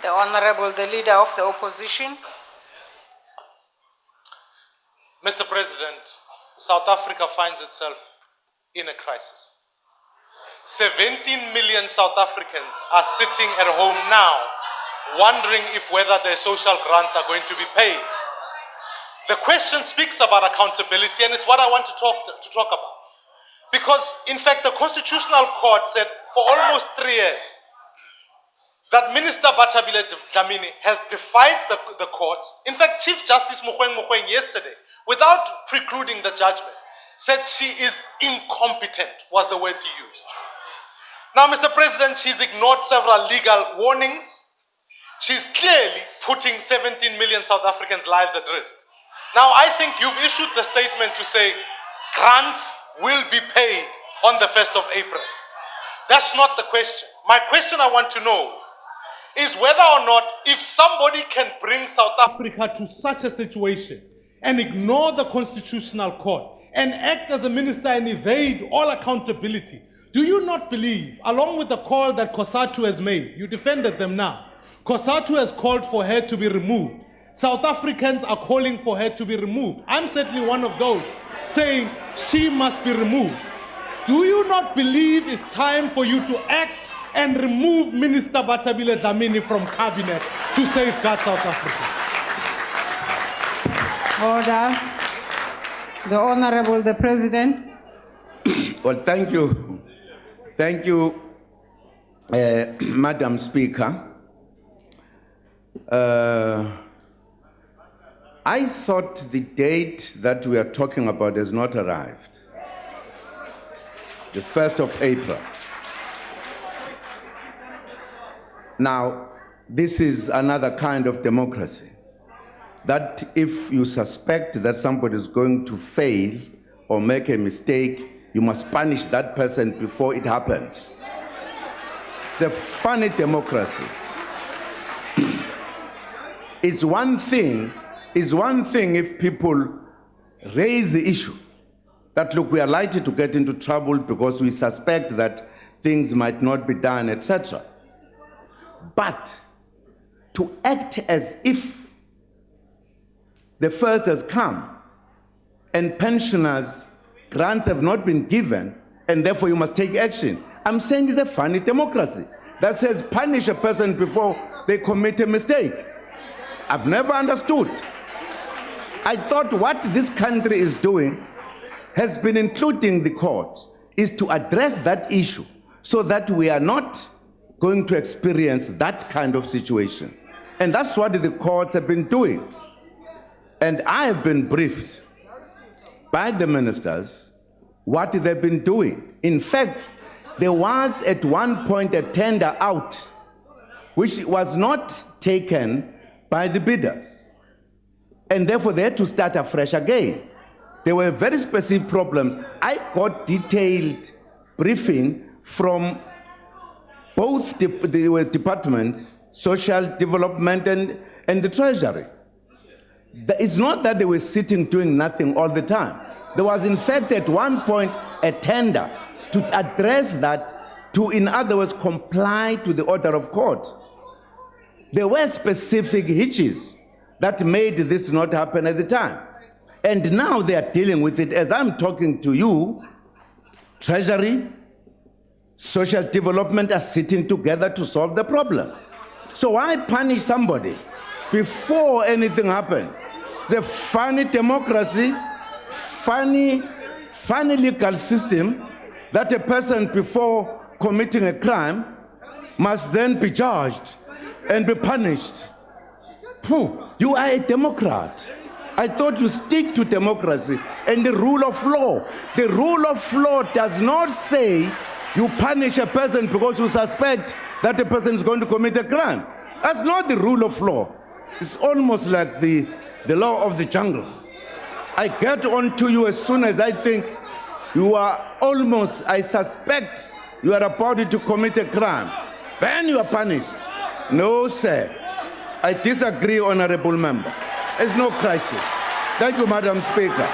The Honorable, the Leader of the Opposition. Mr. President, South Africa finds itself in a crisis. 17 million South Africans are sitting at home now, wondering if whether their social grants are going to be paid. The question speaks about accountability, and it's what I want to talk about. Because, in fact, the Constitutional Court said for almost 3 years that Minister Bathabile Dlamini has defied the court. In fact, Chief Justice Mogoeng yesterday, without precluding the judgment, said she is incompetent, was the words he used. Now, Mr. President, she's ignored several legal warnings. She's clearly putting 17 million South Africans' lives at risk. Now, I think you've issued the statement to say grants will be paid on the 1st of April. That's not the question. My question I want to know is whether or not, if somebody can bring South Africa to such a situation and ignore the Constitutional Court and act as a minister and evade all accountability, do you not believe, along with the call that COSATU has made, you defended them now, COSATU has called for her to be removed. South Africans are calling for her to be removed. I'm certainly one of those saying she must be removed. Do you not believe it's time for you to act and remove Minister Bathabile Dlamini from cabinet to safeguard South Africa? Order. The Honorable, the President. Well, thank you. Thank you, Madam Speaker. I thought the date that we are talking about has not arrived. The 1st of April. Now, this is another kind of democracy. That if you suspect that somebody is going to fail or make a mistake, you must punish that person before it happens. It's a funny democracy. It's one thing if people raise the issue that, look, we are likely to get into trouble because we suspect that things might not be done, etc. But to act as if the first has come and pensioners' grants have not been given and therefore you must take action, I'm saying it's a funny democracy that says punish a person before they commit a mistake. I've never understood. I thought what this country is doing has been, including the courts, is to address that issue so that we are not going to experience that kind of situation. And that's what the courts have been doing. And I have been briefed by the ministers what they've been doing. In fact, there was at one point a tender out which was not taken by the bidders. And therefore they had to start afresh again. There were very specific problems. I got detailed briefing from both the departments, social development and the treasury. It's not that they were sitting doing nothing all the time. There was in fact at one point a tender to address that, to in other words comply to the order of court. There were specific hitches that made this not happen at the time. And now they are dealing with it as I'm talking to you. Treasury, social development are sitting together to solve the problem. So why punish somebody before anything happens? It's a funny democracy, funny legal system that a person before committing a crime must then be judged and be punished. You are a Democrat. I thought you stick to democracy and the rule of law. The rule of law does not say you punish a person because you suspect that the person is going to commit a crime. That's not the rule of law. It's almost like the law of the jungle. I get on to you as soon as I think you are almost, I suspect you are about to commit a crime. Then you are punished. No, sir. I disagree, Honorable Member. There's no crisis. Thank you, Madam Speaker.